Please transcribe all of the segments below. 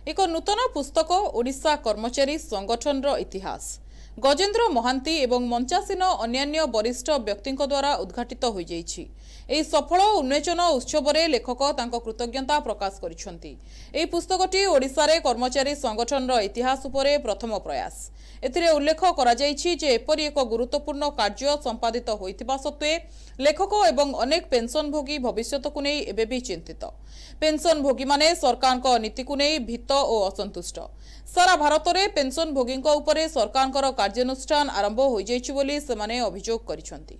एक नूतन पुस्तक ओडिशा कर्मचारी संगठन इतिहास गजेन्द्र महांती एवं मंचासीन अन्यान्य वरिष्ठ व्यक्ति द्वारा उद्घाटित हो जाइछि। एही सफल उन्मोचन उत्सव में लेखक तांको कृतज्ञता प्रकाश करिसेंति। एही पुस्तकटी ओडिशा रे कर्मचारी संगठन इतिहास उपरे प्रथम प्रयास। एथिरे उल्लेख करा जाइछि जे एपरि एक गुरुत्वपूर्ण कार्य संपादित होइतिबा सत्वे लेखक एवं अनेक पेंशनभोगी भविष्यत को नहीं एबे भी चिंतित। पेंशनभोगी माने सरकार को नीति को नहीं भीत और असंतुष्ट। सारा भारत में पेंशनभोगी उपरे सरकार कार्यानुष्ठान आरंभ हो जाइछि बोली सेमाने अभियोग करिसेंति।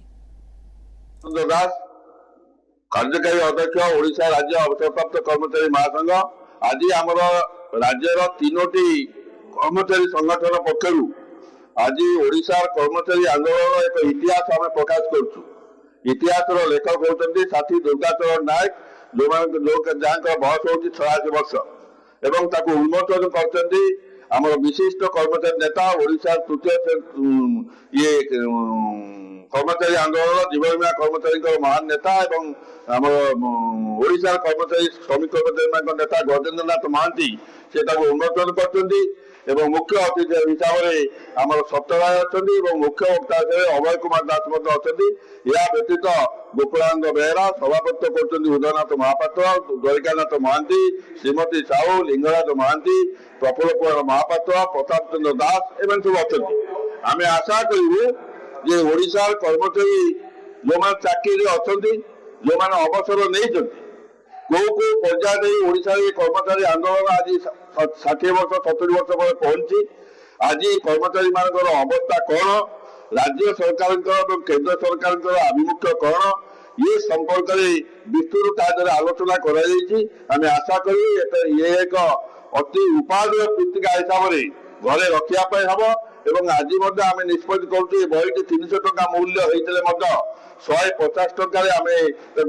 कार्यकारी अध्यक्ष ओडिशा राज्य अवसरप्राप्त कर्मचारी महासंघ आज आम राज्यर तीनोटी कर्मचारी संगठन पक्षर आज ओडिशा कर्मचारी आंदोलन एक इतिहास आम प्रकाश करुँ। इतिहास लेखक होती साथी दुर्गाचरण नायक जहाँ बयस हो 86 वर्ष एवं ताको उन्मोचन करछन्ती आमर विशिष्ट कर्मचारी नेता ओडिशा तृतीय ये कर्मचारी आंदोलन जीवन बीमा कर्मचारी महान नेता एवं आमर ओडिशा कर्मचारी श्रमिक कर्मचारी नेता गजेन्द्रनाथ महांती से उन्मोचन करछन्ती एवं मुख्य अतिथि हिसाब से आमर सत्यराय अच्छा मुख्य वक्ता अभय कुमार दास या व्यतीत गोकुलानंद बेहरा सभापत्य कर उदयनाथ महापात्र द्वारिकानाथ महांती श्रीमती साहू लिंगराज महांती प्रफुल्ल कुमार महापात्र प्रताप चंद्र दास एवं सब अच्छा। आम आशा करूँ जे ओडिशा कर्मचारी जो मैंने चाकरी अच्छा जो मैंने अवसर नहीं कौ पर्याय ओडिशा कर्मचारी आंदोलन आज 60 वर्ष 70 वर्ष पर पहुंची। आज कर्मचारी मान अवस्था कौन राज्य सरकार केंद्र सरकार आभिमुख्य कौन ये संपर्क में विस्तृत आलोचना करें आशा करी ये एक अति उपादेय पुस्तिका हिसाब से घरे रखापी हम एवं आज आम निष्पत्ति करुँ बहीटी 300 टंका मूल्य होते 150 टंकार आम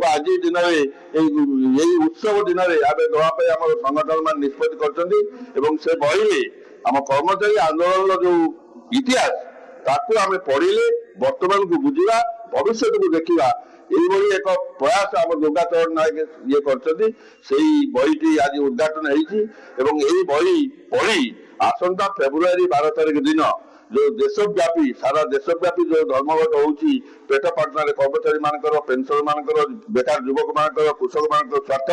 आज दिन में उत्सव दिन में आम देवाई आम संगठन मान निष्पत्ति कर से बही आम कर्मचारी आंदोलन जो इतिहास ताकू आम पढ़िले वर्तमान को बुझा भविष्य को देखा यही एक प्रयास आम दुर्गाचरण नायक ये कर बहीटी आज उद्घाटन होती बही पढ़ी आसंता फेब्रुआरी 12 तारिख दिन जो देशव्यापी सारा देशव्यापी जो धर्मघट होची पेट पाटना कर्मचारी मानकर पेंशन मानकर बेकार युवक मानकर कृषक मान स्वार्थ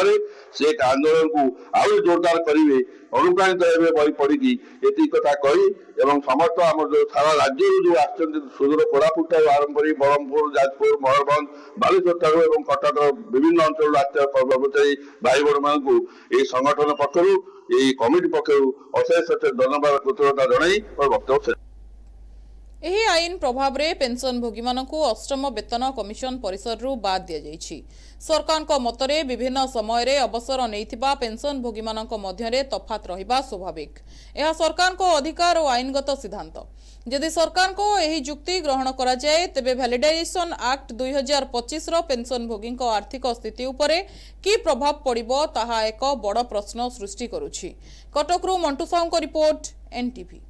से एक आंदोलन को आहुरी जोरदार करेंगे अनुप्राणित हे बही पढ़ी ये कथा कही एवं समस्त आम जो सारा राज्य जो आदूर कोरापुट आरंभ कर ब्रह्मपुर जाजपुर मयूरभंज बालेश्वर और कटक विभिन्न अंचल आसता कर्मचारी भाई बहन मान संगठन पक्षर ये कमिटी पक्षर अशेष धन्यवाद कृतज्ञता जन और वक्तव्य। एही आईन प्रभाव रे पेंशन भोगी मानकु अष्टम वेतन कमिशन परिसर रु बाद दिया जाइछि। सरकार को मतरे विभिन्न समय रे अवसर नैथिबा पेंशन भोगी मानक मध्यरे तफात रहिबा स्वाभाविक। यह सरकार को अधिकार और आईनगत सिद्धांत। यदि सरकार को एही जुक्ति ग्रहण करा जाए तेबे वैलिडेशन एक्ट 2025 रो पेंशन भोगी को आर्थिक स्थिति उपरे की प्रभाव पड़िबो ताहा एक बड़ प्रश्न सृष्टि करुछि। कटकरू मंटू साहू को रिपोर्ट एनटीवी।